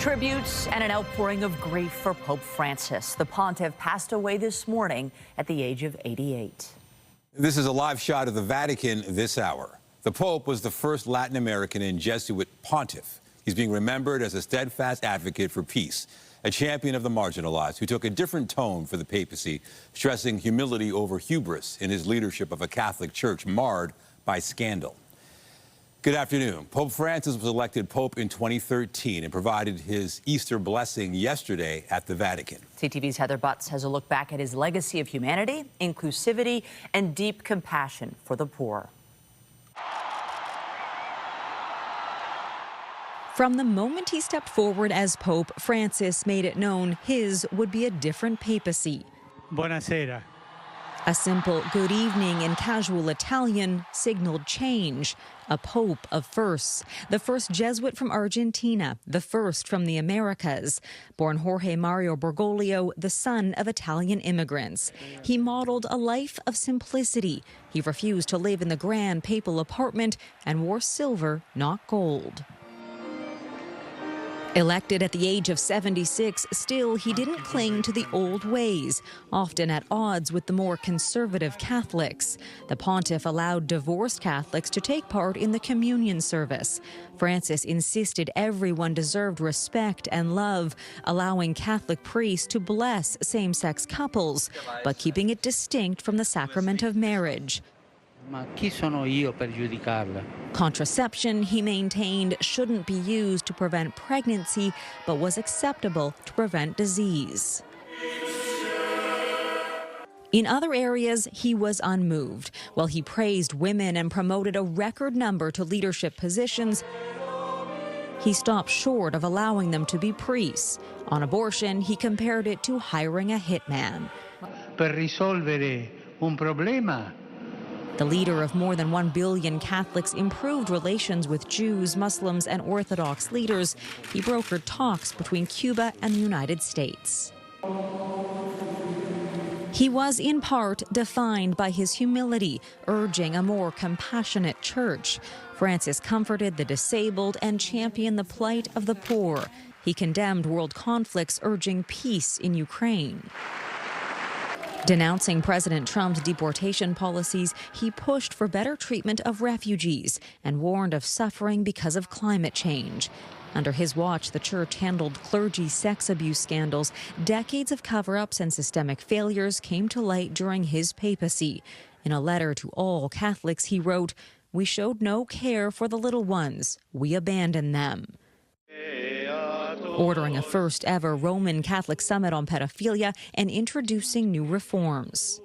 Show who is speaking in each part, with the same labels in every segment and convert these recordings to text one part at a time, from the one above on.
Speaker 1: Tributes and an outpouring of grief for Pope Francis. The pontiff passed away this morning at the age of 88.
Speaker 2: This is a live shot of the Vatican this hour. The Pope was the first Latin American and Jesuit pontiff. He's being remembered as a steadfast advocate for peace, a champion of the marginalized who took a different tone for the papacy, stressing humility over hubris in his leadership of a Catholic Church marred by scandal. Good afternoon. Pope Francis was elected Pope in 2013 and provided his Easter blessing yesterday at the Vatican.
Speaker 1: CTV's Heather Butts has a look back at his legacy of humanity, inclusivity, and deep compassion for the poor.
Speaker 3: From the moment he stepped forward as Pope, Francis made it known his would be a different papacy.
Speaker 4: Buonasera.
Speaker 3: A simple good evening in casual Italian signaled change. A pope of firsts. The first Jesuit from Argentina, the first from the Americas. Born Jorge Mario Bergoglio, the son of Italian immigrants. He modeled a life of simplicity. He refused to live in the grand papal apartment and wore silver, not gold. Elected at the age of 76, still he didn't cling to the old ways, often at odds with the more conservative Catholics. The pontiff allowed divorced Catholics to take part in the communion service. Francis insisted everyone deserved respect and love, allowing Catholic priests to bless same-sex couples, but keeping it distinct from the sacrament of marriage.
Speaker 4: Ma chi sono io per giudicarla?
Speaker 3: Contraception, he maintained, shouldn't be used to prevent pregnancy, but was acceptable to prevent disease. In other areas, he was unmoved. While he praised women and promoted a record number to leadership positions, he stopped short of allowing them to be priests. On abortion, he compared it to hiring a hitman.
Speaker 4: Per risolvere un problema.
Speaker 3: The leader of more than 1 billion Catholics improved relations with Jews, Muslims, and Orthodox leaders. He brokered talks between Cuba and the United States. He was in part defined by his humility, urging a more compassionate church. Francis comforted the disabled and championed the plight of the poor. He condemned world conflicts, urging peace in Ukraine. Denouncing President Trump's deportation policies, he pushed for better treatment of refugees and warned of suffering because of climate change. Under his watch, the church handled clergy sex abuse scandals. Decades of cover-ups and systemic failures came to light during his papacy. In a letter to all Catholics, he wrote, "We showed no care for the little ones. We abandoned them." Ordering a first-ever Roman Catholic summit on pedophilia and introducing new reforms.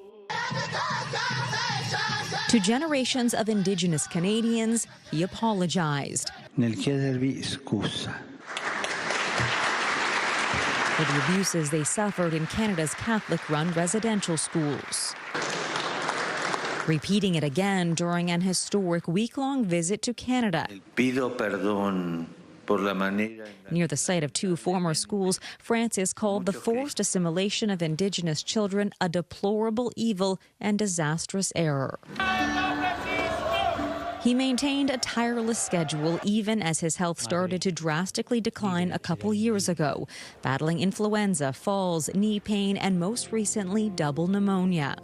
Speaker 3: To generations of Indigenous Canadians, he apologized.
Speaker 4: Nel chiedervi scusa.
Speaker 3: For the abuses they suffered in Canada's Catholic-run residential schools. Repeating it again during an historic week-long visit to Canada.
Speaker 4: Pido perdón.
Speaker 3: Near the site of 2 former schools, Francis called the forced assimilation of Indigenous children a deplorable evil and disastrous error. He maintained a tireless schedule even as his health started to drastically decline a couple years ago, battling influenza, falls, knee pain, and most recently, double pneumonia.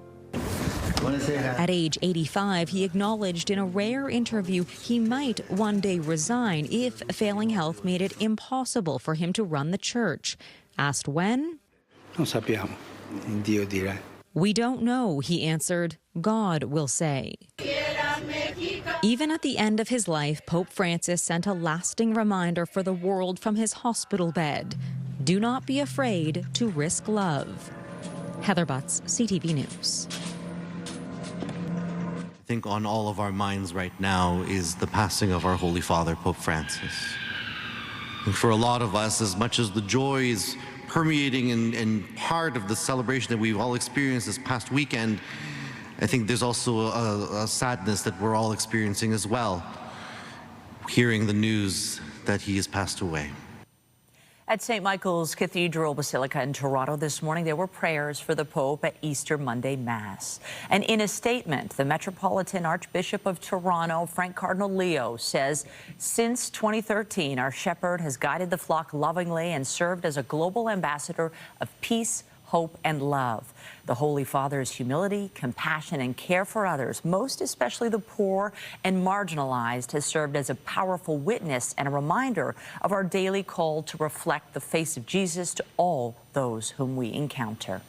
Speaker 3: At age 85, he acknowledged in a rare interview he might one day resign if failing health made it impossible for him to run the church. Asked when?
Speaker 4: Non sappiamo. Dio dirà.
Speaker 3: We don't know, he answered. God will say. Even at the end of his life, Pope Francis sent a lasting reminder for the world from his hospital bed. Do not be afraid to risk love. Heather Butts, CTV News.
Speaker 5: I think on all of our minds right now is the passing of our Holy Father, Pope Francis. And for a lot of us, as much as the joy is permeating and part of the celebration that we've all experienced this past weekend, I think there's also a sadness that we're all experiencing as well, hearing the news that he has passed away.
Speaker 1: At St. Michael's Cathedral Basilica in Toronto this morning, there were prayers for the Pope at Easter Monday Mass. And in a statement, the Metropolitan Archbishop of Toronto, Frank Cardinal Leo, says, since 2013, our shepherd has guided the flock lovingly and served as a global ambassador of peace, hope, and love. The Holy Father's humility, compassion, and care for others, most especially the poor and marginalized, has served as a powerful witness and a reminder of our daily call to reflect the face of Jesus to all those whom we encounter.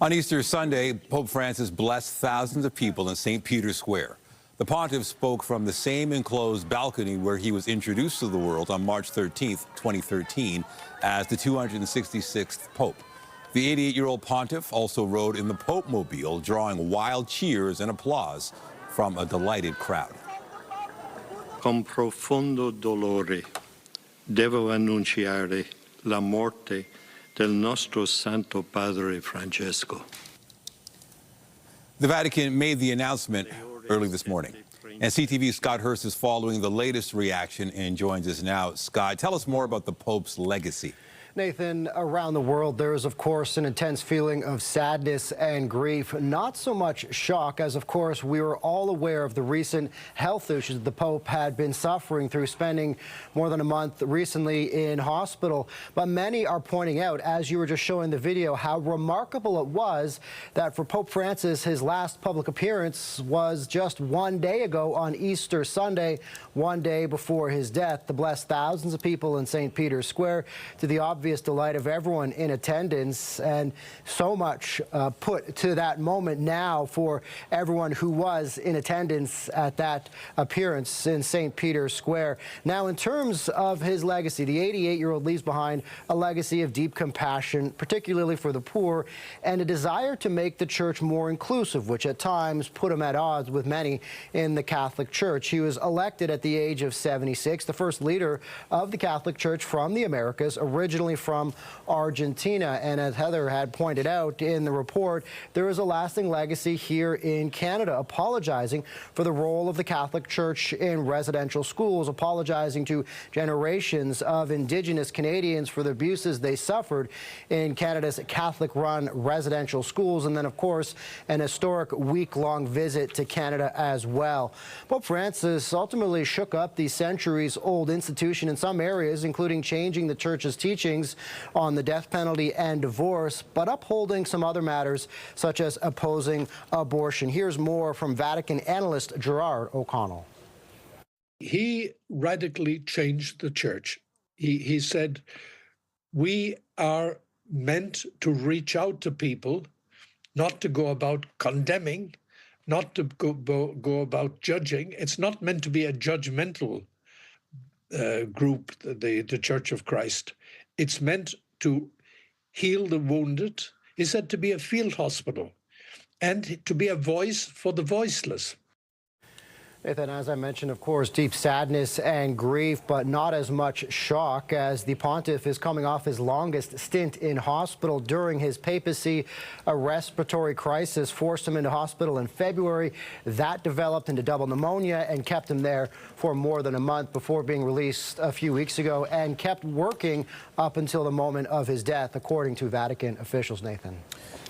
Speaker 2: On Easter Sunday, Pope Francis blessed thousands of people in St. Peter's Square. The pontiff spoke from the same enclosed balcony where he was introduced to the world on March 13, 2013, as the 266th Pope. The 88-year-old pontiff also rode in the Pope Mobile, drawing wild cheers and applause from a delighted crowd.
Speaker 6: Con profondo dolore devo annunciare la morte del nostro Santo Padre Francesco.
Speaker 2: The Vatican made the announcement early this morning. And CTV's Scott Hurst is following the latest reaction and joins us now. Scott, tell us more about the Pope's legacy.
Speaker 7: Nathan, around the world, there is, of course, an intense feeling of sadness and grief. Not so much shock, as, of course, we were all aware of the recent health issues the Pope had been suffering through spending more than a month recently in hospital. But many are pointing out, as you were just showing the video, how remarkable it was that for Pope Francis, his last public appearance was just one day ago on Easter Sunday, one day before his death, to bless thousands of people in St. Peter's Square, to the obvious delight of everyone in attendance, and so much put to that moment now for everyone who was in attendance at that appearance in St. Peter's Square. Now, in terms of his legacy, the 88-year-old leaves behind a legacy of deep compassion, particularly for the poor, and a desire to make the church more inclusive, which at times put him at odds with many in the Catholic Church. He was elected at the age of 76, the first leader of the Catholic Church from the Americas, originally from Argentina. And as Heather had pointed out in the report, there is a lasting legacy here in Canada, apologizing for the role of the Catholic Church in residential schools, apologizing to generations of Indigenous Canadians for the abuses they suffered in Canada's Catholic-run residential schools, and then, of course, an historic week-long visit to Canada as well. Pope Francis ultimately shook up the centuries-old institution in some areas, including changing the Church's teachings on the death penalty and divorce, but upholding some other matters, such as opposing abortion. Here's more from Vatican analyst Gerard O'Connell.
Speaker 8: He radically changed the church. He said, we are meant to reach out to people, not to go about condemning, not to go about judging. It's not meant to be a judgmental group, the Church of Christ. It's meant to heal the wounded. He said to be a field hospital and to be a voice for the voiceless.
Speaker 7: Nathan, as I mentioned, of course, deep sadness and grief, but not as much shock, as the pontiff is coming off his longest stint in hospital during his papacy. A respiratory crisis forced him into hospital in February. That developed into double pneumonia and kept him there for more than a month before being released a few weeks ago, and kept working up until the moment of his death, according to Vatican officials, Nathan.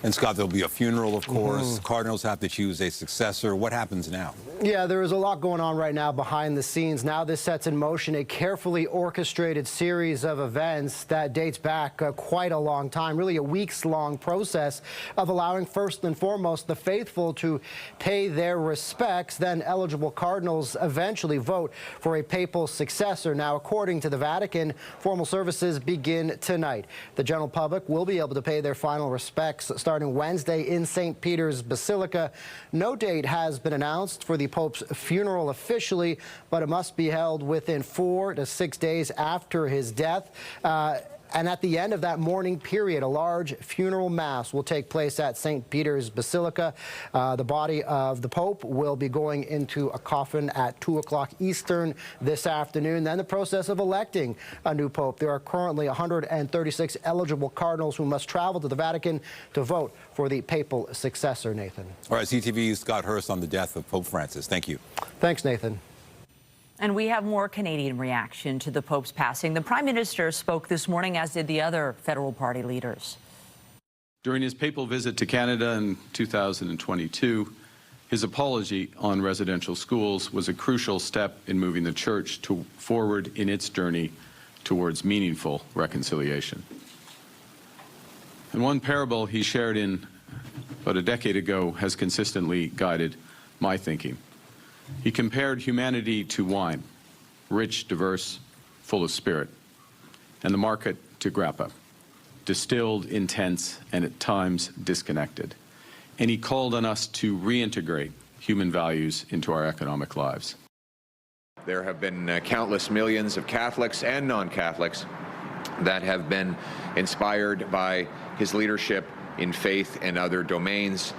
Speaker 2: And Scott, there'll be a funeral, of course. Cardinals have to choose a successor. What happens now? Yeah,
Speaker 7: there is a lot going on right now behind the scenes. Now this sets in motion a carefully orchestrated series of events that dates back quite a long time, really a weeks-long process of allowing, first and foremost, the faithful to pay their respects. Then eligible cardinals eventually vote for a papal successor. Now, according to the Vatican, formal services begin tonight. The general public will be able to pay their final respects starting Wednesday in St. Peter's Basilica. No date has been announced for the Pope's funeral officially, but it must be held within 4 to 6 days after his death. And at the end of that mourning period, a large funeral mass will take place at St. Peter's Basilica. The body of the Pope will be going into a coffin at 2 o'clock Eastern this afternoon. Then the process of electing a new Pope. There are currently 136 eligible cardinals who must travel to the Vatican to vote for the papal successor, Nathan.
Speaker 2: All right, CTV's Scott Hurst on the death of Pope Francis. Thank you.
Speaker 7: Thanks, Nathan.
Speaker 1: And we have more Canadian reaction to the Pope's passing. The Prime Minister spoke this morning, as did the other federal party leaders.
Speaker 9: During his papal visit to Canada in 2022, his apology on residential schools was a crucial step in moving the Church forward in its journey towards meaningful reconciliation. And one parable he shared in about a decade ago has consistently guided my thinking. He compared humanity to wine, rich, diverse, full of spirit, and the market to grappa, distilled, intense, and at times disconnected. And he called on us to reintegrate human values into our economic lives.
Speaker 10: There have been countless millions of Catholics and non-Catholics that have been inspired by his leadership in faith and other domains,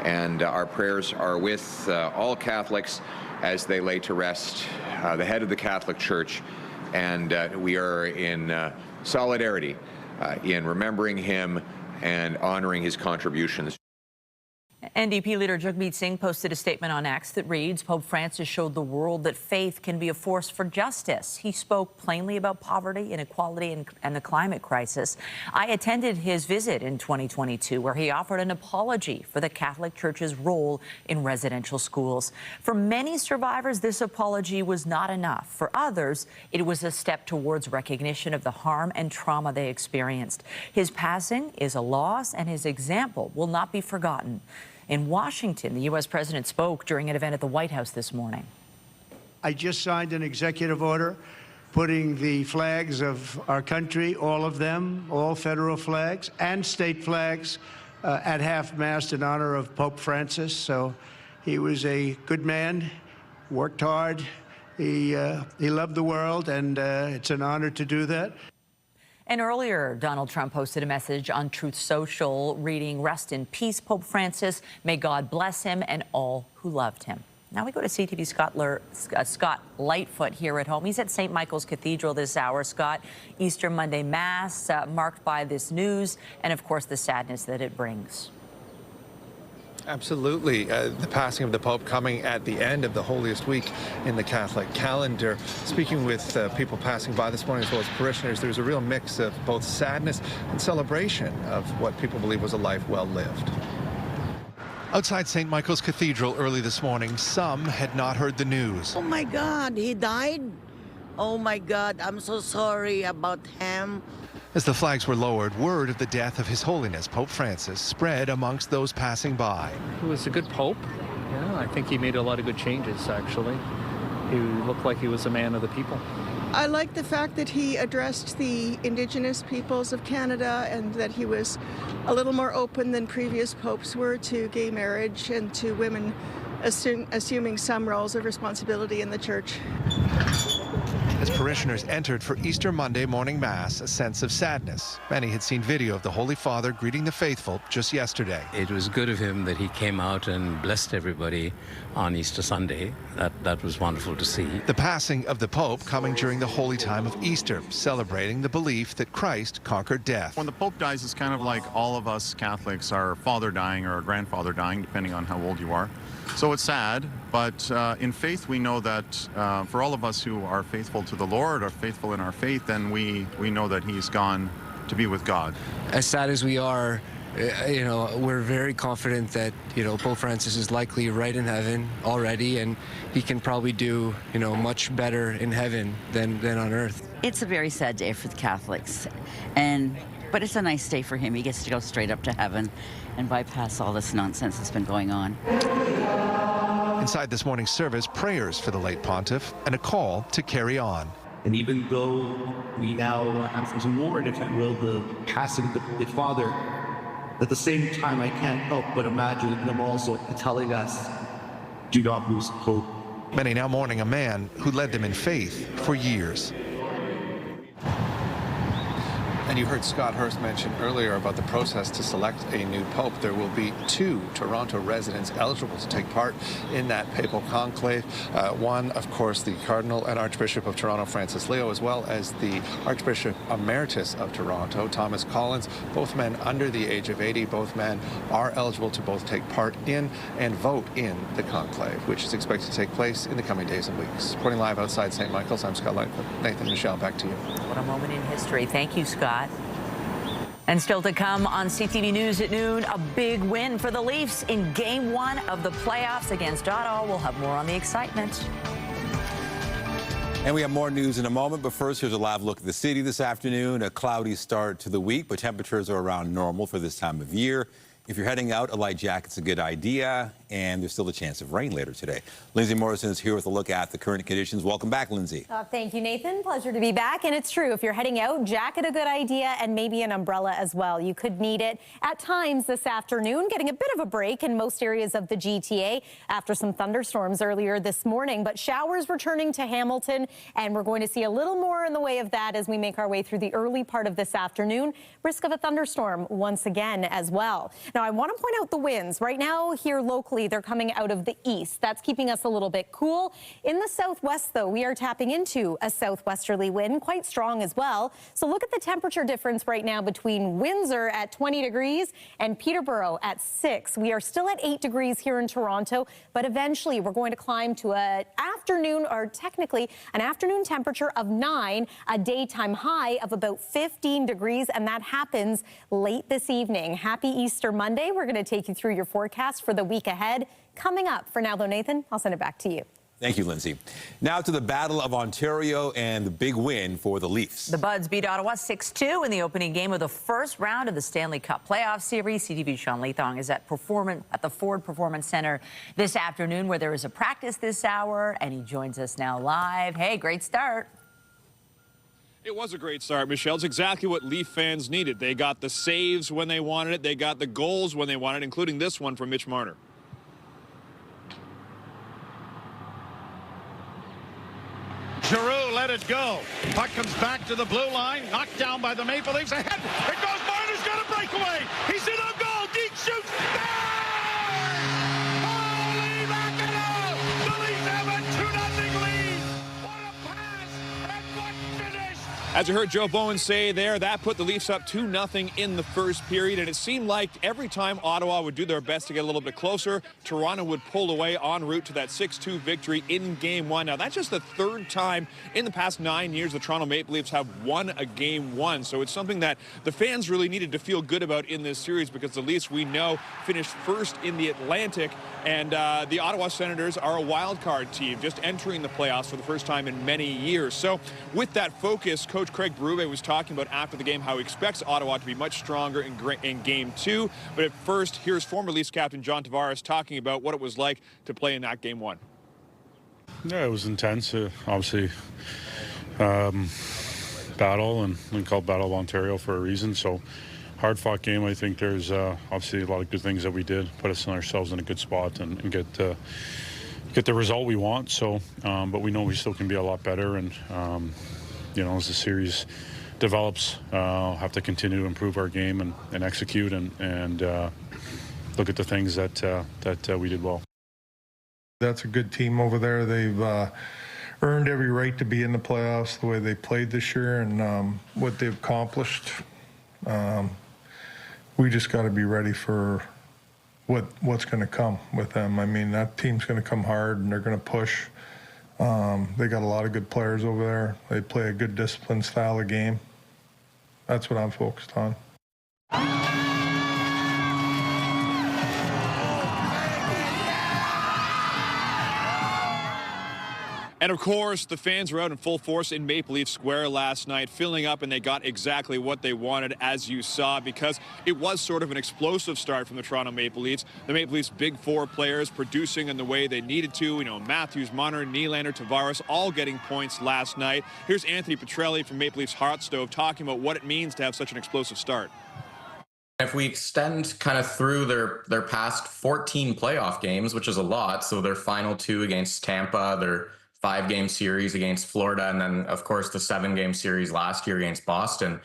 Speaker 10: and our prayers are with all Catholics as they lay to rest the head of the Catholic Church, and we are in solidarity in remembering him and honoring his contributions.
Speaker 1: NDP leader Jagmeet Singh posted a statement on X that reads, Pope Francis showed the world that faith can be a force for justice. He spoke plainly about poverty, inequality, and the climate crisis. I attended his visit in 2022, where he offered an apology for the Catholic Church's role in residential schools. For many survivors, this apology was not enough. For others, it was a step towards recognition of the harm and trauma they experienced. His passing is a loss, and his example will not be forgotten. In Washington, the U.S. president spoke during an event at the White House this morning.
Speaker 11: I just signed an executive order putting the flags of our country, all of them, all federal flags and state flags, at half-mast in honor of Pope Francis. So he was a good man, worked hard, he loved the world, and it's an honor to do that.
Speaker 1: And earlier, Donald Trump posted a message on Truth Social reading, "Rest in peace, Pope Francis. May God bless him and all who loved him." Now we go to CTV Scott Lightfoot here at home. He's at St. Michael's Cathedral this hour. Scott, Easter Monday Mass marked by this news and, of course, the sadness that it brings.
Speaker 12: Absolutely. The passing of the Pope coming at the end of the holiest week in the Catholic calendar. Speaking with people passing by this morning, as well as parishioners, there's a real mix of both sadness and celebration of what people believe was a life well lived. Outside St. Michael's Cathedral early this morning, some had not heard the news.
Speaker 13: Oh my God, he died? Oh my God, I'm so sorry about him.
Speaker 12: As the flags were lowered, word of the death of His Holiness Pope Francis spread amongst those passing by.
Speaker 14: He was a good pope. Yeah, I think he made a lot of good changes, actually. He looked like he was a man of the people.
Speaker 15: I like the fact that he addressed the Indigenous peoples of Canada and that he was a little more open than previous popes were to gay marriage and to women assuming some roles of responsibility in the church.
Speaker 12: As parishioners entered for Easter Monday morning Mass, a sense of sadness. Many had seen video of the Holy Father greeting the faithful just yesterday.
Speaker 16: It was good of him that he came out and blessed everybody on Easter Sunday. That was wonderful to see.
Speaker 12: The passing of the Pope coming during the holy time of Easter, celebrating the belief that Christ conquered death.
Speaker 17: When the Pope dies, it's kind of like all of us Catholics, our father dying or our grandfather dying, depending on how old you are. So it's sad, but in faith we know that for all of us who are faithful to the Lord, are faithful in our faith, then we know that he's gone to be with God.
Speaker 18: As sad as we are, we're very confident that, Pope Francis is likely right in heaven already, and he can probably do, much better in heaven than on earth.
Speaker 19: It's a very sad day for the Catholics, but it's a nice day for him. He gets to go straight up to heaven and bypass all this nonsense that's been going on.
Speaker 12: Inside this morning's service, prayers for the late pontiff and a call to carry on.
Speaker 20: And even though we now have to mourn, if you will, the passing of the Holy Father, at the same time I can't help but imagine him also telling us, do not lose hope.
Speaker 12: Many now mourning a man who led them in faith for years. And you heard Scott Hurst mention earlier about the process to select a new pope. There will be 2 Toronto residents eligible to take part in that papal conclave. One, of course, the Cardinal and Archbishop of Toronto, Francis Leo, as well as the Archbishop Emeritus of Toronto, Thomas Collins, both men under the age of 80. Both men are eligible to both take part in and vote in the conclave, which is expected to take place in the coming days and weeks. Reporting live outside St. Michael's, I'm Scott Lightfoot. Nathan, Michelle, back to you.
Speaker 1: What a moment in history. Thank you, Scott. And still to come on CTV News at noon, a big win for the Leafs in Game 1 of the playoffs against Ottawa. We'll have more on the excitement.
Speaker 2: And we have more news in a moment, but first, here's a live look at the city this afternoon. A cloudy start to the week, but temperatures are around normal for this time of year. If you're heading out, a light jacket's a good idea, and there's still a chance of rain later today. Lindsay Morrison is here with a look at the current conditions. Welcome back, Lindsay.
Speaker 21: Thank you, Nathan. Pleasure to be back. And it's true, if you're heading out, jacket a good idea, and maybe an umbrella as well. You could need it at times this afternoon, getting a bit of a break in most areas of the GTA after some thunderstorms earlier this morning. But showers returning to Hamilton, and we're going to see a little more in the way of that as we make our way through the early part of this afternoon. Risk of a thunderstorm once again as well. Now, I want to point out the winds. Right now, here locally, they're coming out of the east. That's keeping us a little bit cool. In the southwest, though, we are tapping into a southwesterly wind, quite strong as well. So look at the temperature difference right now between Windsor at 20 degrees and Peterborough at 6. We are still at 8 degrees here in Toronto, but eventually we're going to climb to an afternoon, or technically an afternoon temperature of 9, a daytime high of about 15 degrees, and that happens late this evening. Happy Easter Monday. We're going to take you through your forecast for the week ahead. Coming up. For now, though, Nathan, I'll send it back to you.
Speaker 2: Thank you, Lindsay. Now to the Battle of Ontario and the big win for the Leafs.
Speaker 1: The Buds beat Ottawa 6-2 in the opening game of the first round of the Stanley Cup playoff series. CTV's Sean Leithong is at the Ford Performance Center this afternoon, where there is a practice this hour, and he joins us now live. Hey, great start.
Speaker 22: It was a great start, Michelle. It's exactly what Leaf fans needed. They got the saves when they wanted it. They got the goals when they wanted it, including this one from Mitch Marner.
Speaker 23: Giroux let it go. Puck comes back to the blue line. Knocked down by the Maple Leafs. Ahead. It goes. Marner's got a breakaway. He's in on goal. Deep shoots. Holy mackerel! The Leafs have a 2-0 lead. What a pass and what finish!
Speaker 22: As you heard Joe Bowen say there, that put the Leafs up 2-0 in the first period, and it seemed like every time Ottawa would do their best to get a little bit closer, Toronto would pull away en route to that 6-2 victory in Game 1. Now, that's just the third time in the past 9 years the Toronto Maple Leafs have won a Game 1, so it's something that the fans really needed to feel good about in this series, because the Leafs, we know, finished first in the Atlantic, and the Ottawa Senators are a wild card team, just entering the playoffs for the first time in many years. So with that focus, Coach Craig Berube was talking about after the game how he expects Ottawa to be much stronger in Game 2. But at first, here's former Leafs captain John Tavares talking about what it was like to play in that Game 1.
Speaker 24: Yeah, it was intense. Obviously, battle, and we called Battle of Ontario for a reason. So hard fought game. I think there's obviously a lot of good things that we did, put us in ourselves in a good spot and get the result we want. So, but we know we still can be a lot better, and you know, as the series develops, have to continue to improve our game and execute and look at the things that we did well.
Speaker 25: That's a good team over there. They've earned every right to be in the playoffs the way they played this year and what they've accomplished. We just got to be ready for what's going to come with them. I mean, that team's going to come hard and they're going to push. They got a lot of good players over there. They play a good disciplined style of game. That's what I'm focused on.
Speaker 22: And of course, the fans were out in full force in Maple Leaf Square last night, filling up, and they got exactly what they wanted, as you saw, because it was sort of an explosive start from the Toronto Maple Leafs. The Maple Leafs' big four players producing in the way they needed to. You know, Matthews, Marner, Nylander, Tavares, all getting points last night. Here's Anthony Petrelli from Maple Leafs Hot Stove talking about what it means to have such an explosive start.
Speaker 26: If we extend kind of through their past 14 playoff games, which is a lot, so their final 2 against Tampa, their 5-game series against Florida, and then, of course, the 7-game series last year against Boston.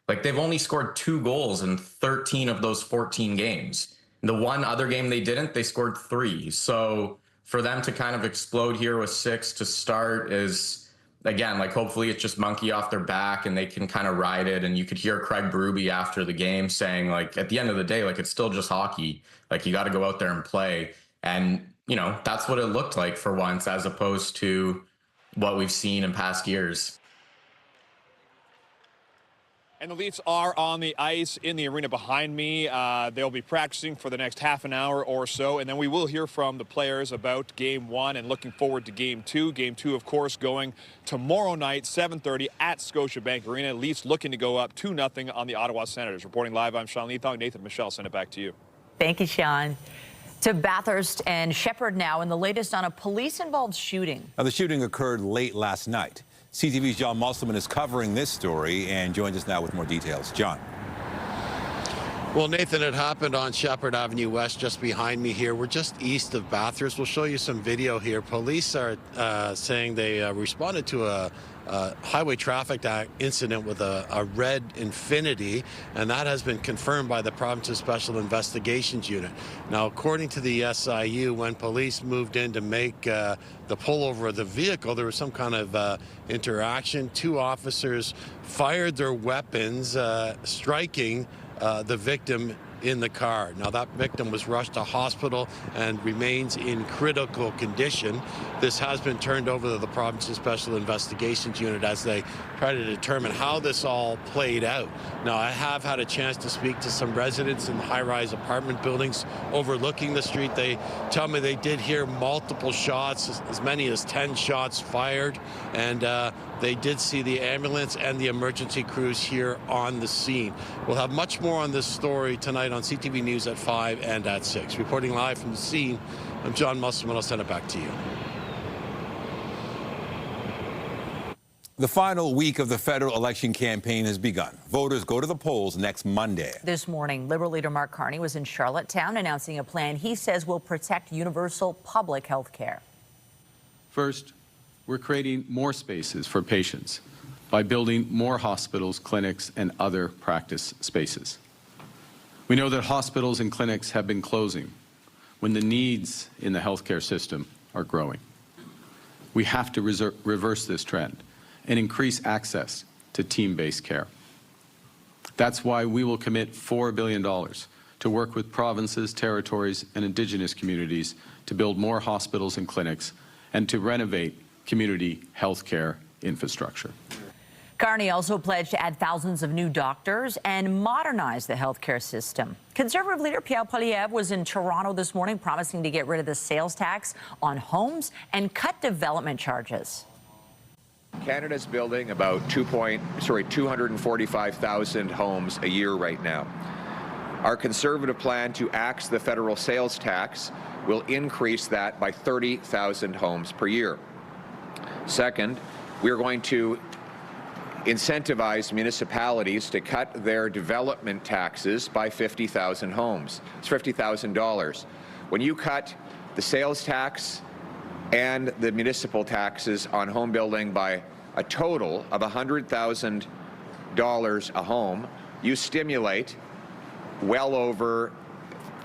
Speaker 26: Like, they've only scored 2 goals in 13 of those 14 games. The one other game they didn't, they scored 3. So for them to kind of explode here with 6 to start is, again, like, hopefully it's just monkey off their back and they can kind of ride it. And you could hear Craig Berube after the game saying, like, at the end of the day, like, it's still just hockey. Like, you got to go out there and play. And, you know, that's what it looked like for once, as opposed to what we've seen in past years.
Speaker 22: And the Leafs are on the ice in the arena behind me. They'll be practicing for the next half an hour or so, and then we will hear from the players about Game 1 and looking forward to Game 2. Game 2, of course, going tomorrow night, 7:30 at Scotiabank Arena. Leafs looking to go up 2-0 on the Ottawa Senators. Reporting live, I'm Sean Leathong. Nathan, Michelle, send it back to you.
Speaker 1: Thank you, Sean. To Bathurst and Shepherd now, and the latest on a police-involved shooting.
Speaker 2: Now, the shooting occurred late last night. CTV's John Musselman is covering this story and joins us now with more details. John.
Speaker 3: Well, Nathan, it happened on Shepherd Avenue West, just behind me here. We're just east of Bathurst. We'll show you some video here. Police are saying they responded to a highway traffic incident with a red Infiniti, and that has been confirmed by the Province's Special Investigations Unit. Now, according to the SIU, when police moved in to make the pullover of the vehicle, there was some kind of interaction. 2 officers fired their weapons, striking the victim in the car. Now, that victim was rushed to hospital and remains in critical condition. This has been turned over to the Province's Special Investigations Unit as they try to determine how this all played out. Now, I have had a chance to speak to some residents in high-rise apartment buildings overlooking the street. They tell me they did hear multiple shots, as many as 10 shots fired, and they did see the ambulance and the emergency crews here on the scene. We'll have much more on this story tonight on CTV News at 5 and at 6. Reporting live from the scene, I'm John Musselman. I'll send it back to you.
Speaker 2: The final week of the federal election campaign has begun. Voters go to the polls next Monday.
Speaker 1: This morning, Liberal leader Mark Carney was in Charlottetown announcing a plan he says will protect universal public health care.
Speaker 9: First, we're creating more spaces for patients by building more hospitals, clinics, and other practice spaces. We know that hospitals and clinics have been closing when the needs in the healthcare system are growing. We have to reverse this trend and increase access to team-based care. That's why we will commit $4 billion to work with provinces, territories, and Indigenous communities to build more hospitals and clinics and to renovate community healthcare infrastructure.
Speaker 1: Carney also pledged to add thousands of new doctors and modernize the healthcare system. Conservative leader Pierre Poilievre was in Toronto this morning promising to get rid of the sales tax on homes and cut development charges.
Speaker 10: Canada's building about 245,000 homes a year right now. Our Conservative plan to axe the federal sales tax will increase that by 30,000 homes per year. Second, we're going to incentivize municipalities to cut their development taxes by 50,000 homes. It's $50,000. When you cut the sales tax and the municipal taxes on home building by a total of $100,000 a home, you stimulate well over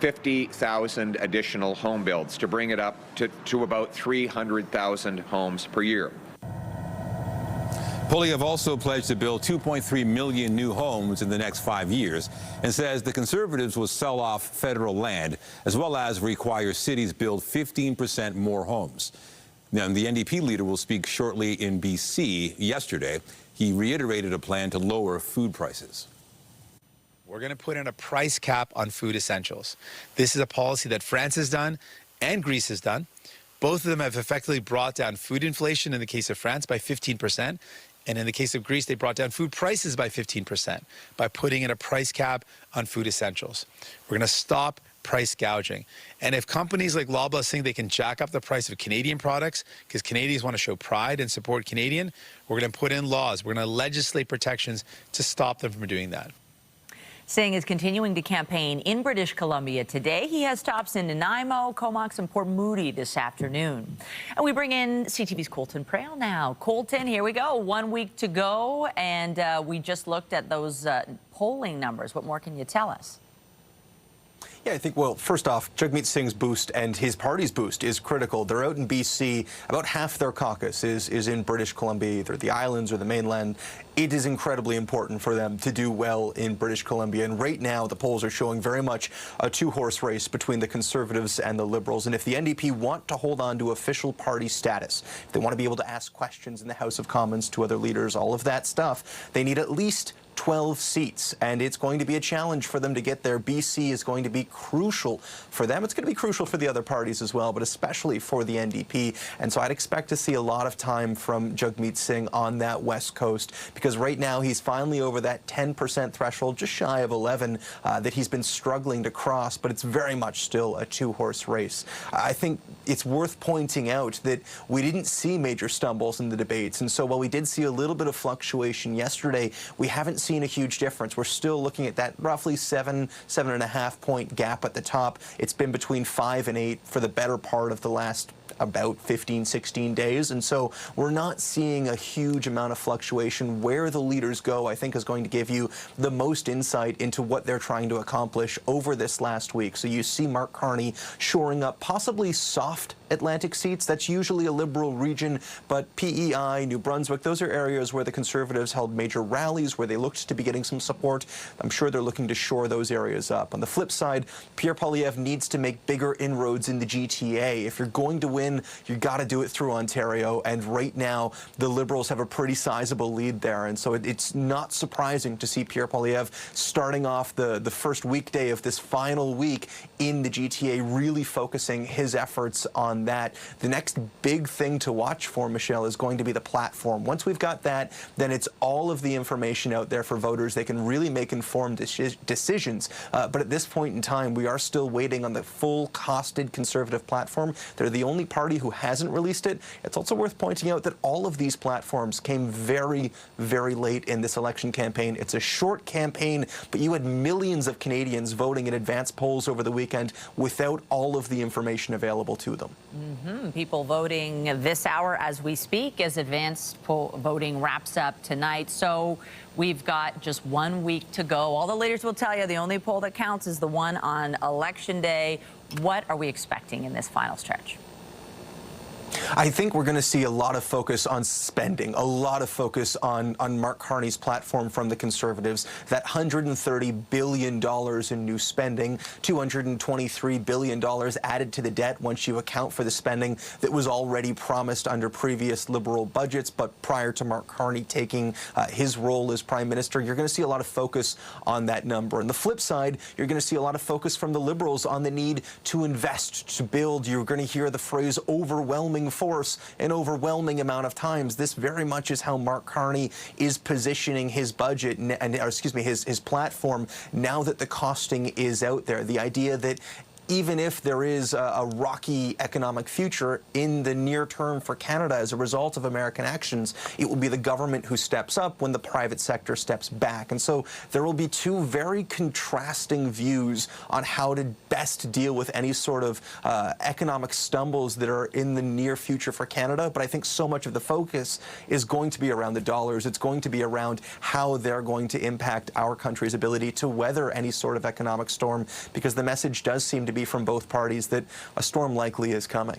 Speaker 10: 50,000 additional home builds to bring it up to about 300,000 homes per year.
Speaker 2: Poilievre also pledged to build 2.3 million new homes in the next 5 years and says the Conservatives will sell off federal land as well as require cities build 15% more homes. Now, the NDP leader will speak shortly in BC. Yesterday, he reiterated a plan to lower food prices.
Speaker 4: We're going to put in a price cap on food essentials. This is a policy that France has done and Greece has done. Both of them have effectively brought down food inflation in the case of France by 15%. And in the case of Greece, they brought down food prices by 15% by putting in a price cap on food essentials. We're going to stop price gouging. And if companies like Loblaw think they can jack up the price of Canadian products because Canadians want to show pride and support Canadian, we're going to put in laws. We're going to legislate protections to stop them from doing that.
Speaker 1: Singh is continuing to campaign in British Columbia today. He has stops in Nanaimo, Comox, and Port Moody this afternoon. And we bring in CTV's Colton Prale now. Colton, here we go. 1 week to go, and we just looked at those polling numbers. What more can you tell us?
Speaker 5: Yeah, I think, well, first off, Jagmeet Singh's boost and his party's boost is critical. They're out in BC. About half their caucus is in British Columbia, either the islands or the mainland. It is incredibly important for them to do well in British Columbia. And right now, the polls are showing very much a two-horse race between the Conservatives and the Liberals. And if the NDP want to hold on to official party status, if they want to be able to ask questions in the House of Commons to other leaders, all of that stuff, they need at least 12 seats, and it's going to be a challenge for them to get there. BC is going to be crucial for them. It's going to be crucial for the other parties as well, but especially for the NDP. And so I'd expect to see a lot of time from Jagmeet Singh on that West Coast, because right now he's finally over that 10% threshold, just shy of 11, that he's been struggling to cross, but it's very much still a two-horse race. I think it's worth pointing out that we didn't see major stumbles in the debates, and so while we did see a little bit of fluctuation yesterday, we haven't seen a huge difference. We're still looking at that roughly 7.5 point gap at the top. It's been between 5 and 8 for the better part of the last about 15, 16 days. And so we're not seeing a huge amount of fluctuation. Where the leaders go, I think, is going to give you the most insight into what they're trying to accomplish over this last week. So you see Mark Carney shoring up possibly soft Atlantic seats. That's usually a Liberal region, but PEI, New Brunswick, those are areas where the Conservatives held major rallies, where they looked to be getting some support. I'm sure they're looking to shore those areas up. On the flip side, Pierre Poilievre needs to make bigger inroads in the GTA. If you're going to win, you got to do it through Ontario, and right now the Liberals have a pretty sizable lead there, and so it's not surprising to see Pierre Poilievre starting off the first weekday of this final week in the GTA, really focusing his efforts on that. The next big thing to watch for, Michelle, is going to be the platform. Once we've got that, then it's all of the information out there for voters. They can really make informed decisions, but at this point in time, we are still waiting on the full costed Conservative platform. They're the only party who hasn't released it. It's also worth pointing out that all of these platforms came very, very late in this election campaign. It's a short campaign, but you had millions of Canadians voting in advance polls over the weekend without all of the information available to them.
Speaker 1: People voting this hour as we speak, as advanced voting wraps up tonight. So we've got just 1 week to go. All the leaders will tell you the only poll that counts is the one on Election Day. What are we expecting in this final stretch?
Speaker 5: I think we're going to see a lot of focus on spending, a lot of focus on Mark Carney's platform from the Conservatives, that $130 billion in new spending, $223 billion added to the debt once you account for the spending that was already promised under previous Liberal budgets, but prior to Mark Carney taking his role as Prime Minister. You're going to see a lot of focus on that number. On the flip side, you're going to see a lot of focus from the Liberals on the need to invest, to build. You're going to hear the phrase overwhelming force an overwhelming amount of times. This very much is how Mark Carney is positioning his budget, his platform, now that the costing is out there. The idea that even if there is a rocky economic future in the near term for Canada as a result of American actions, it will be the government who steps up when the private sector steps back. And so there will be two very contrasting views on how to best deal with any sort of economic stumbles that are in the near future for Canada. But I think so much of the focus is going to be around the dollars. It's going to be around how they're going to impact our country's ability to weather any sort of economic storm, because the message does seem to be from both parties that a storm likely is coming.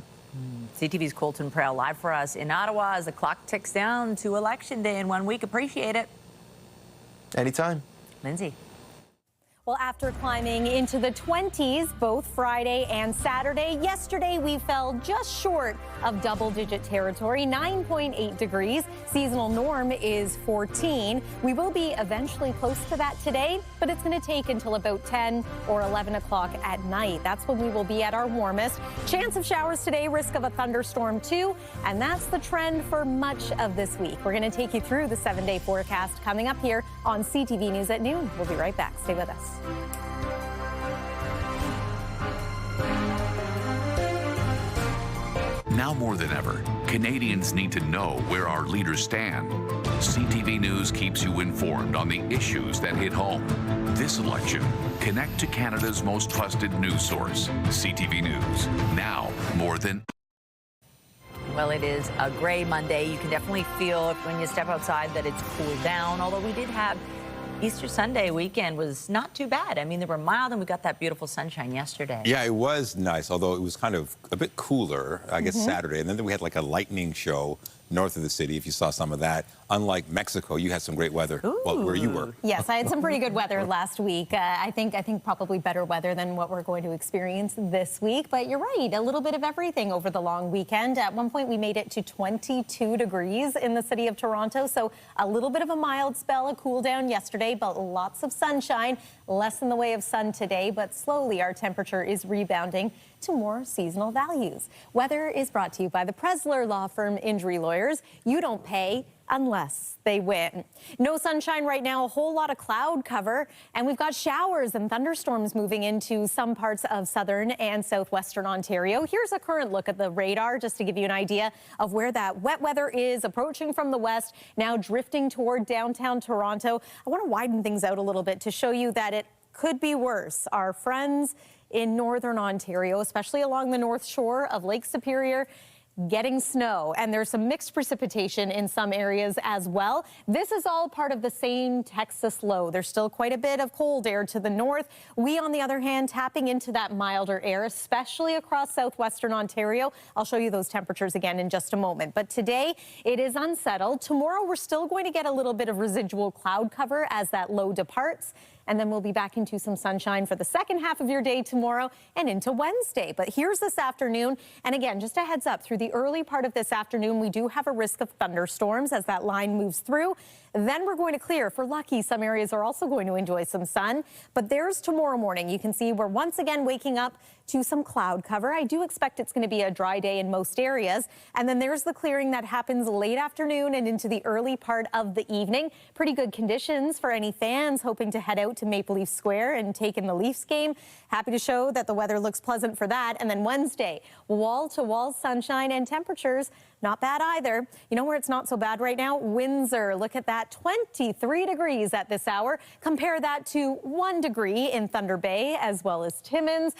Speaker 1: CTV's Colton Prale live for us in Ottawa as the clock ticks down to Election Day in 1 week. Appreciate it.
Speaker 5: Anytime.
Speaker 1: Lindsay.
Speaker 21: Well, after climbing into the 20s both Friday and Saturday, yesterday we fell just short of double-digit territory, 9.8 degrees. Seasonal norm is 14. We will be eventually close to that today, but it's going to take until about 10 or 11 o'clock at night. That's when we will be at our warmest. Chance of showers today, risk of a thunderstorm too, and that's the trend for much of this week. We're going to take you through the 7-day forecast coming up here on CTV News at noon. We'll be right back. Stay with us.
Speaker 6: Now more than ever, Canadians need to know where our leaders stand. CTV News keeps you informed on the issues that hit home. This election, connect to Canada's most trusted news source, CTV News. Now, more than...
Speaker 1: Well, it is a gray Monday. You can definitely feel when you step outside that it's cooled down, although we did have Easter Sunday weekend was not too bad. I mean, they were mild, and we got that beautiful sunshine yesterday.
Speaker 2: Yeah, it was nice, although it was kind of a bit cooler, I guess, Saturday. And then we had like a lightning show north of the city, if you saw some of that. Unlike Mexico, you had some great weather well, where you were.
Speaker 21: Yes, I had some pretty good weather last week. I think probably better weather than what we're going to experience this week. But you're right, a little bit of everything over the long weekend. At one point, we made it to 22 degrees in the city of Toronto. So a little bit of a mild spell, a cool down yesterday, but lots of sunshine. Less in the way of sun today, but slowly our temperature is rebounding to more seasonal values. Weather is brought to you by the Presler Law Firm Injury Lawyers. You don't pay unless they win. No sunshine right now, a whole lot of cloud cover, and we've got showers and thunderstorms moving into some parts of southern and southwestern Ontario. Here's a current look at the radar just to give you an idea of where that wet weather is approaching from the west, now drifting toward downtown Toronto. I want to widen things out a little bit to show you that it could be worse. Our friends in northern Ontario, especially along the north shore of Lake Superior, getting snow, and there's some mixed precipitation in some areas as well. This is all part of the same Texas low. There's still quite a bit of cold air to the north. We, on the other hand, tapping into that milder air, especially across southwestern Ontario. I'll show you those temperatures again in just a moment. But today, it is unsettled. Tomorrow, we're still going to get a little bit of residual cloud cover as that low departs. And then we'll be back into some sunshine for the second half of your day tomorrow and into Wednesday. But here's this afternoon. And again, just a heads up, through the early part of this afternoon, we do have a risk of thunderstorms as that line moves through. Then we're going to clear. For lucky, some areas are also going to enjoy some sun. But there's tomorrow morning. You can see we're once again waking up to some cloud cover. I do expect it's going to be a dry day in most areas. And then there's the clearing that happens late afternoon and into the early part of the evening. Pretty good conditions for any fans hoping to head out to Maple Leaf Square and take in the Leafs game. Happy to show that the weather looks pleasant for that. And then Wednesday, wall-to-wall sunshine and temperatures not bad either. You know where it's not so bad right now? Windsor. Look at that, 23 degrees at this hour. Compare that to 1 degree in Thunder Bay as well as Timmins.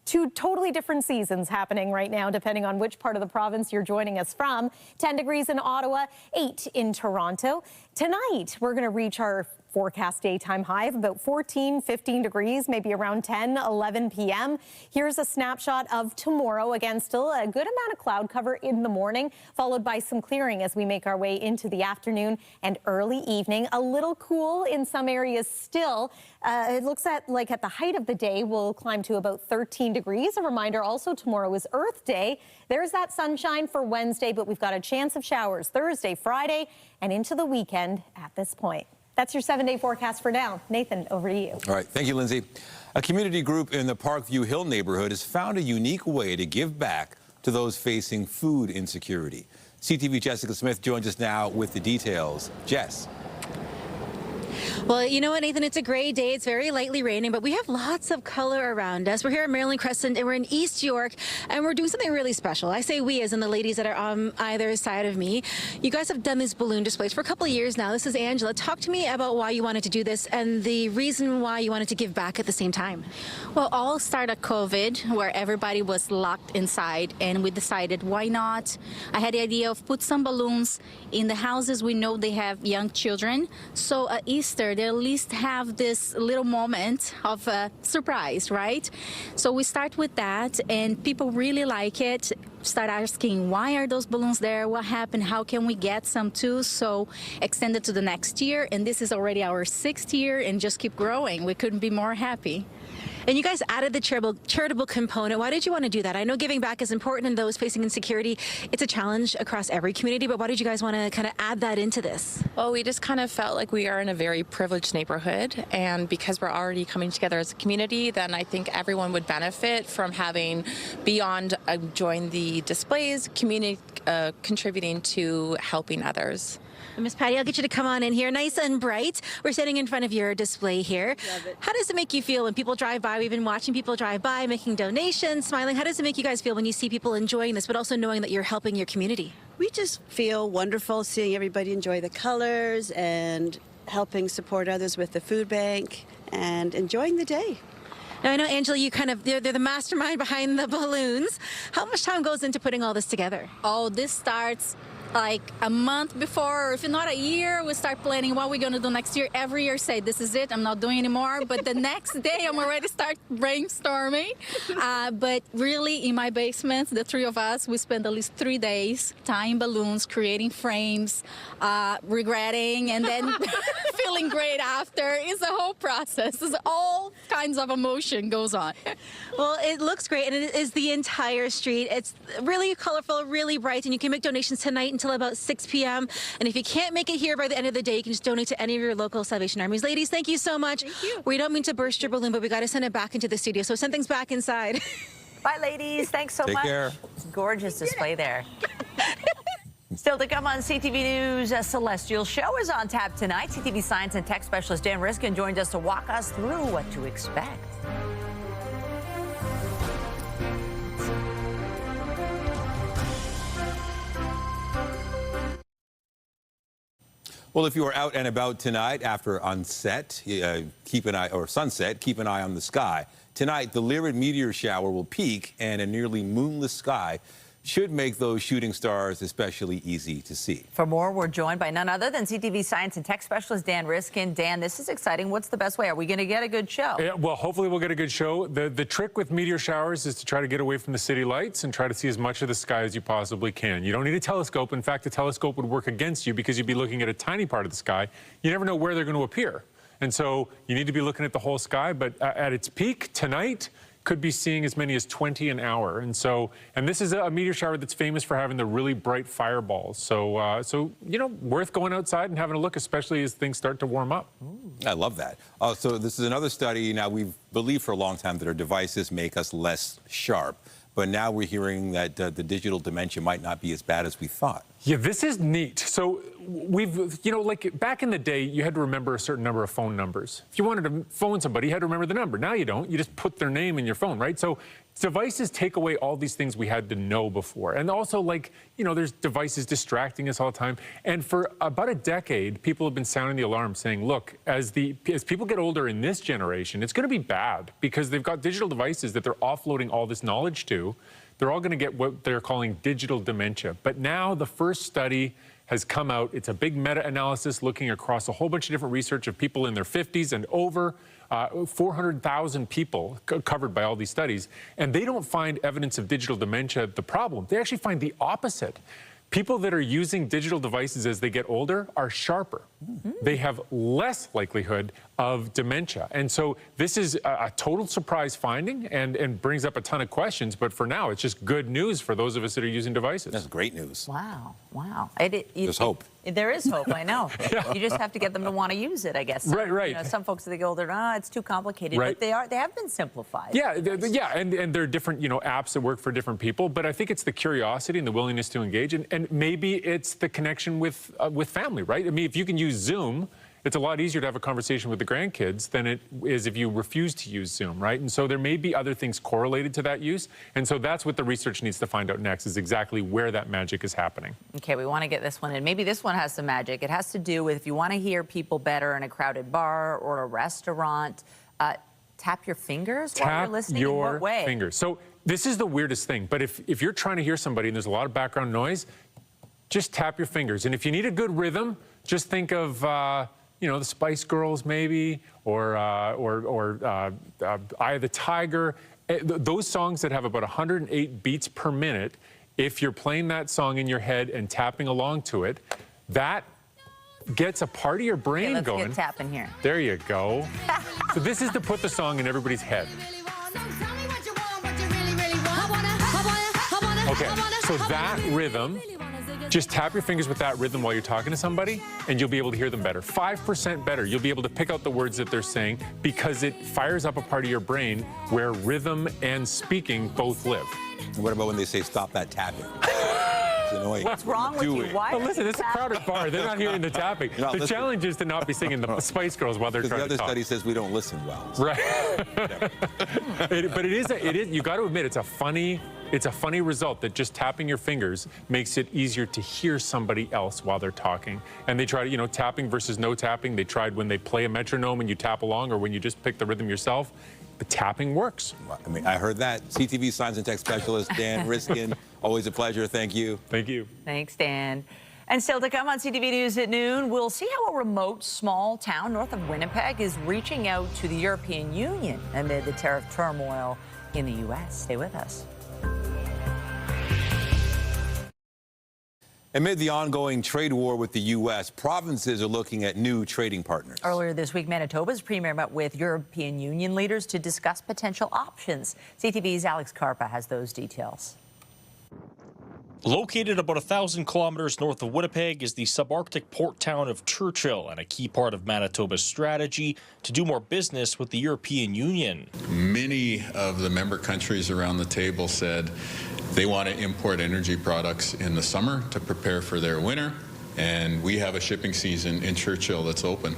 Speaker 21: Two totally different seasons happening right now, depending on which part of the province you're joining us from. 10 degrees in Ottawa, 8 in Toronto. Tonight, we're going to reach our forecast daytime high of about 14, 15 degrees, maybe around 10, 11 p.m. Here's a snapshot of tomorrow. Again, still a good amount of cloud cover in the morning, followed by some clearing as we make our way into the afternoon and early evening. A little cool in some areas still. It looks like at the height of the day, we'll climb to about 13 degrees. A reminder also, tomorrow is Earth Day. There's that sunshine for Wednesday, but we've got a chance of showers Thursday, Friday, and into the weekend at this point. That's your 7-day forecast for now. Nathan, over to you.
Speaker 2: All right. Thank you, Lindsay. A community group in the Parkview Hill neighborhood has found a unique way to give back to those facing food insecurity. CTV Jessica Smith joins us now with the details. Jess.
Speaker 7: Well, you know what, Nathan? It's a gray day. It's very lightly raining, but we have lots of color around us. We're here at Maryland Crescent, and we're in East York, and we're doing something really special. I say we, as in the ladies that are on either side of me. You guys have done these balloon displays for a couple of years now. This is Angela. Talk to me about why you wanted to do this and the reason why you wanted to give back at the same time.
Speaker 8: Well, all started COVID, where everybody was locked inside, and we decided, why not? I had the idea of put some balloons in the houses we know they have young children, so at Easter they at least have this little moment of a surprise, right? So we start with that, and people really like it. Start asking, why are those balloons there? What happened? How can we get some too? So extend it to the next year, and this is already our 6th year, and just keep growing. We couldn't be more happy.
Speaker 7: And you guys added the charitable component. Why did you want to do that? I know giving back is important, and those facing insecurity, it's a challenge across every community, but why did you guys want to kind of add that into this?
Speaker 11: Well, we just kind of felt like we are in a very privileged neighborhood, and because we're already coming together as a community, then I think everyone would benefit from having, beyond enjoying the displays, community contributing to helping others.
Speaker 7: Miss Patty, I'll get you to come on in here, nice and bright. We're sitting in front of your display here.
Speaker 13: Love it.
Speaker 7: How does it make you feel when people drive by? We've been watching people drive by, making donations, smiling. How does it make you guys feel when you see people enjoying this, but also knowing that you're helping your community?
Speaker 13: We just feel wonderful seeing everybody enjoy the colors and helping support others with the food bank and enjoying the day.
Speaker 7: Now, I know, Angela, they're the mastermind behind the balloons. How much time goes into putting all this together?
Speaker 8: Oh, this starts like a month before, or if not a year, we start planning what we're going to do next year. Every year say, this is it, I'm not doing anymore. But the next day, I'm already start brainstorming. But really, in my basement, the three of us, we spend at least 3 days tying balloons, creating frames, regretting, and then feeling great after. It's a whole process. It's all kinds of emotion goes on.
Speaker 7: Well, it looks great, and it is the entire street. It's really colorful, really bright, and you can make donations tonight until about 6 p.m. And if you can't make it here by the end of the day, you can just donate to any of your local Salvation Armies. Ladies, thank you so much.
Speaker 13: Thank you.
Speaker 7: We don't mean to burst your balloon, but we got to send it back into the studio. So send things back inside.
Speaker 1: Bye, ladies. Thanks so
Speaker 2: Take
Speaker 1: much.
Speaker 2: care.
Speaker 1: Gorgeous display there. Still to come on CTV News, a celestial show is on tap tonight. CTV science and tech specialist Dan Riskin joined us to walk us through what to expect.
Speaker 2: Well, if you are out and about tonight after sunset, keep an eye on the sky. Tonight, the Lyrid meteor shower will peak, and a nearly moonless sky should make those shooting stars especially easy to see.
Speaker 1: For more, we're joined by none other than CTV science and tech specialist Dan Riskin. Dan, this is exciting. What's the best way? Are we going to get a good show?
Speaker 24: Yeah, well, hopefully we'll get a good show. The trick with meteor showers is to try to get away from the city lights and try to see as much of the sky as you possibly can. You don't need a telescope. In fact, a telescope would work against you because you'd be looking at a tiny part of the sky. You never know where they're going to appear. And so you need to be looking at the whole sky. But at its peak tonight, could be seeing as many as 20 an hour. And this is a meteor shower that's famous for having the really bright fireballs. So you know, worth going outside and having a look, especially as things start to warm up.
Speaker 2: I love that. So this is another study. Now, we've believed for a long time that our devices make us less sharp. But now we're hearing that the digital dementia might not be as bad as we thought.
Speaker 24: Yeah, this is neat. So like back in the day, you had to remember a certain number of phone numbers. If you wanted to phone somebody, you had to remember the number. Now you don't. You just put their name in your phone, right? So devices take away all these things we had to know before. And also, there's devices distracting us all the time. And for about a decade, people have been sounding the alarm saying, look, as people get older in this generation, it's going to be bad because they've got digital devices that they're offloading all this knowledge to. They're all going to get what they're calling digital dementia. But now the first study has come out. It's a big meta-analysis looking across a whole bunch of different research of people in their 50s and over. 400,000 people covered by all these studies. And they don't find evidence of digital dementia the problem. They actually find the opposite. People that are using digital devices as they get older are sharper. They have less likelihood of dementia. And so this is a total surprise finding and brings up a ton of questions. But for now, it's just good news for those of us that are using devices.
Speaker 2: That's great news.
Speaker 1: Wow.
Speaker 2: There's hope.
Speaker 1: There is hope, I know. You just have to get them to want to use it, I guess.
Speaker 24: Right.
Speaker 1: You know, some folks, they get older, it's too complicated.
Speaker 24: Right.
Speaker 1: But they have been simplified.
Speaker 24: Yeah, and there are different, apps that work for different people. But I think it's the curiosity and the willingness to engage. And maybe it's the connection with family, right? I mean, if you can use Zoom, it's a lot easier to have a conversation with the grandkids than it is if you refuse to use Zoom, right? And so there may be other things correlated to that use. And so that's what the research needs to find out next, is exactly where that magic is happening.
Speaker 1: Okay, we want to get this one in. Maybe this one has some magic. It has to do with if you want to hear people better in a crowded bar or a restaurant, tap your fingers while you're listening. In what way?
Speaker 24: Tap your fingers. So this is the weirdest thing. But if you're trying to hear somebody and there's a lot of background noise, just tap your fingers. And if you need a good rhythm, just think of, the Spice Girls maybe, or Eye of the Tiger. Those songs that have about 108 beats per minute, if you're playing that song in your head and tapping along to it, that gets a part of your brain going.
Speaker 1: Let's get tapping here.
Speaker 24: There you go. So this is to put the song in everybody's head. Okay, so that rhythm, just tap your fingers with that rhythm while you're talking to somebody, and you'll be able to hear them better. 5% better. You'll be able to pick out the words that they're saying because it fires up a part of your brain where rhythm and speaking both live.
Speaker 2: And what about when they say, stop that tapping? annoying.
Speaker 1: What's wrong with you? Why?
Speaker 14: Well, listen, it's a crowded bar. They're not hearing the tapping. The challenge is to not be singing the Spice Girls while they're trying to talk.
Speaker 2: The other study says we don't listen well.
Speaker 14: Right. But it is. You got to admit, it's a funny result that just tapping your fingers makes it easier to hear somebody else while they're talking. And they tried, tapping versus no tapping. They tried when they play a metronome and you tap along, or when you just pick the rhythm yourself. But tapping works.
Speaker 2: I mean, I heard that. CTV Science and Tech Specialist Dan Riskin, always a pleasure. Thank you.
Speaker 14: Thank you.
Speaker 1: Thanks, Dan. And still to come on CTV News at noon, we'll see how a remote small town north of Winnipeg is reaching out to the European Union amid the tariff turmoil in the U.S. Stay with us.
Speaker 2: Amid the ongoing trade war with the U.S., provinces are looking at new trading partners.
Speaker 1: Earlier this week, Manitoba's premier met with European Union leaders to discuss potential options. CTV's Alex Carpa has those details.
Speaker 15: Located about 1,000 kilometers north of Winnipeg is the subarctic port town of Churchill, and a key part of Manitoba's strategy to do more business with the European Union.
Speaker 16: Many of the member countries around the table said they want to import energy products in the summer to prepare for their winter. And we have a shipping season in Churchill that's open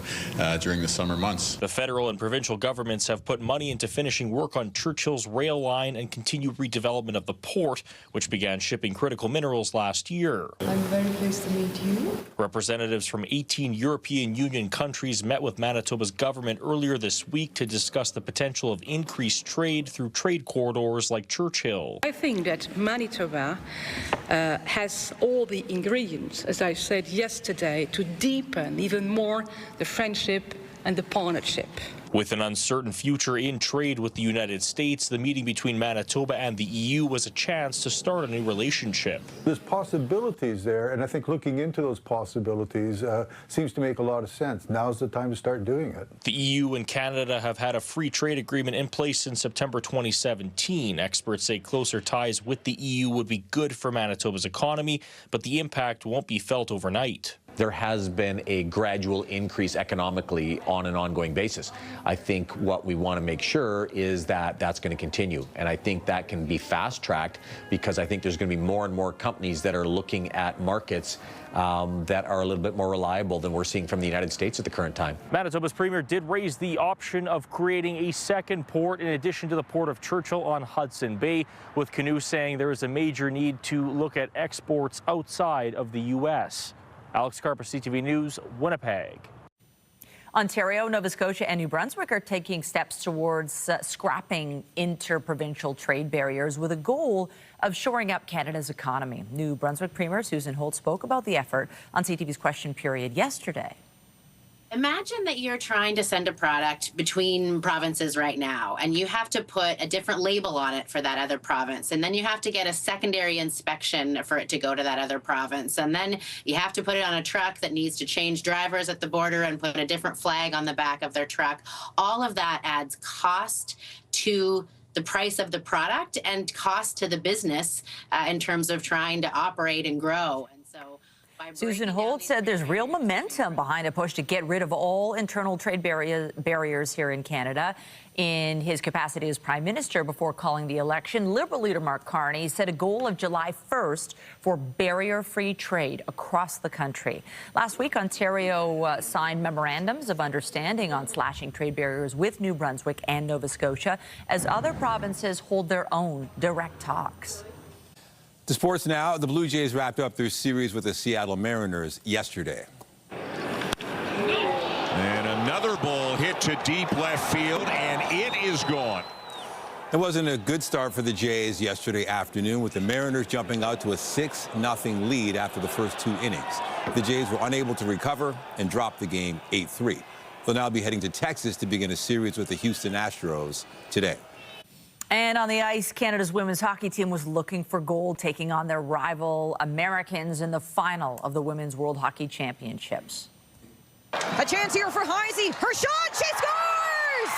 Speaker 16: during the summer months.
Speaker 15: The federal and provincial governments have put money into finishing work on Churchill's rail line and continued redevelopment of the port, which began shipping critical minerals last year.
Speaker 17: I'm very pleased to meet you.
Speaker 15: Representatives from 18 European Union countries met with Manitoba's government earlier this week to discuss the potential of increased trade through trade corridors like Churchill.
Speaker 17: I think that Manitoba has all the ingredients, as I said yesterday, to deepen even more the friendship and the partnership.
Speaker 15: With an uncertain future in trade with the United States, the meeting between Manitoba and the EU was a chance to start a new relationship.
Speaker 18: There's possibilities there, and I think looking into those possibilities seems to make a lot of sense. Now's the time to start doing it.
Speaker 15: The EU and Canada have had a free trade agreement in place since September 2017. Experts say closer ties with the EU would be good for Manitoba's economy, but the impact won't be felt overnight.
Speaker 19: There has been a gradual increase economically on an ongoing basis. I think what we want to make sure is that that's going to continue. And I think that can be fast-tracked because I think there's going to be more and more companies that are looking at markets that are a little bit more reliable than we're seeing from the United States at the current time.
Speaker 15: Manitoba's premier did raise the option of creating a second port in addition to the port of Churchill on Hudson Bay, with Canoe saying there is a major need to look at exports outside of the U.S. Alex Carper, CTV News, Winnipeg.
Speaker 1: Ontario, Nova Scotia and New Brunswick are taking steps towards scrapping interprovincial trade barriers with a goal of shoring up Canada's economy. New Brunswick Premier Susan Holt spoke about the effort on CTV's Question Period yesterday.
Speaker 27: Imagine that you're trying to send a product between provinces right now, and you have to put a different label on it for that other province, and then you have to get a secondary inspection for it to go to that other province, and then you have to put it on a truck that needs to change drivers at the border and put a different flag on the back of their truck. All of that adds cost to the price of the product and cost to the business in terms of trying to operate and grow. And so
Speaker 1: Susan Holt said there's real momentum behind a push to get rid of all internal trade barriers here in Canada. In his capacity as Prime Minister before calling the election, Liberal leader Mark Carney set a goal of July 1st for barrier-free trade across the country. Last week, Ontario signed memorandums of understanding on slashing trade barriers with New Brunswick and Nova Scotia as other provinces hold their own direct talks.
Speaker 2: To sports now, the Blue Jays wrapped up their series with the Seattle Mariners yesterday.
Speaker 23: And another ball hit to deep left field, and it is gone.
Speaker 2: It wasn't a good start for the Jays yesterday afternoon, with the Mariners jumping out to a 6-0 lead after the first 2 innings. The Jays were unable to recover and dropped the game 8-3. They'll now be heading to Texas to begin a series with the Houston Astros today.
Speaker 1: And on the ice, Canada's women's hockey team was looking for gold, taking on their rival Americans in the final of the Women's World Hockey Championships.
Speaker 28: A chance here for Heisey. Her shot, she scores!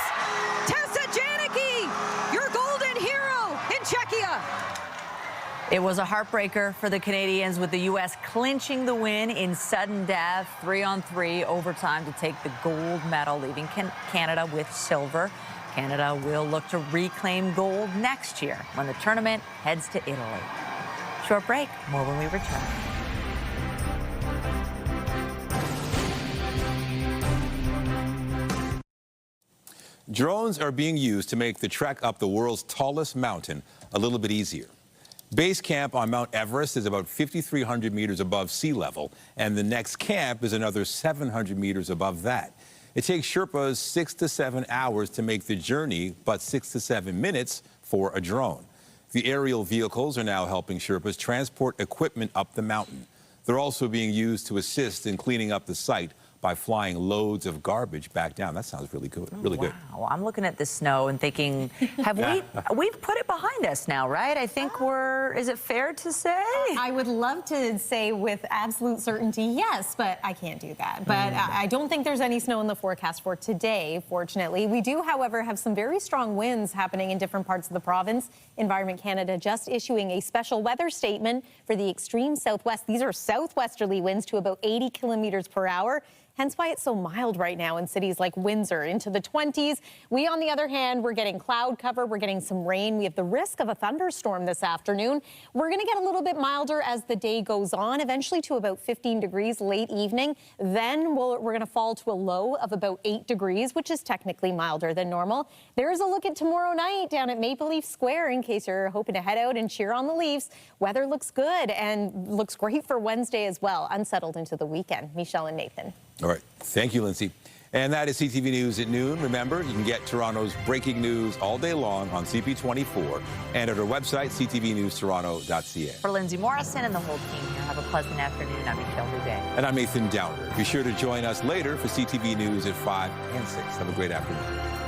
Speaker 28: Tessa Janicki, your golden hero in Czechia.
Speaker 1: It was a heartbreaker for the Canadians, with the U.S. clinching the win in sudden death, 3-on-3 overtime to take the gold medal, leaving Canada with silver. Canada will look to reclaim gold next year when the tournament heads to Italy. Short break. More when we return.
Speaker 2: Drones are being used to make the trek up the world's tallest mountain a little bit easier. Base camp on Mount Everest is about 5,300 meters above sea level, and the next camp is another 700 meters above that. It takes Sherpas 6 to 7 hours to make the journey, but 6 to 7 minutes for a drone. The aerial vehicles are now helping Sherpas transport equipment up the mountain. They're also being used to assist in cleaning up the site by flying loads of garbage back down. That sounds really good. Really good.
Speaker 1: Wow, I'm looking at the snow and thinking, we've put it behind us now, right? I think is it fair to say?
Speaker 21: I would love to say with absolute certainty yes, but I can't do that. But I don't think there's any snow in the forecast for today, fortunately. We do, however, have some very strong winds happening in different parts of the province. Environment Canada just issuing a special weather statement for the extreme southwest. These are southwesterly winds to about 80 kilometers per hour. Hence why it's so mild right now in cities like Windsor, into the 20s. We, on the other hand, we're getting cloud cover. We're getting some rain. We have the risk of a thunderstorm this afternoon. We're going to get a little bit milder as the day goes on, eventually to about 15 degrees late evening. Then we're going to fall to a low of about 8 degrees, which is technically milder than normal. There's a look at tomorrow night down at Maple Leaf Square in case you're hoping to head out and cheer on the Leafs. Weather looks good and looks great for Wednesday as well. Unsettled into the weekend. Michelle and Nathan.
Speaker 2: All right. Thank you, Lindsay. And that is CTV News at noon. Remember, you can get Toronto's breaking news all day long on CP24 and at our website, ctvnewstoronto.ca.
Speaker 1: For Lindsay Morrison and the whole team here, have a pleasant afternoon. I'm Michelle Boudet.
Speaker 2: And I'm Nathan Downer. Be sure to join us later for CTV News at 5 and 6. Have a great afternoon.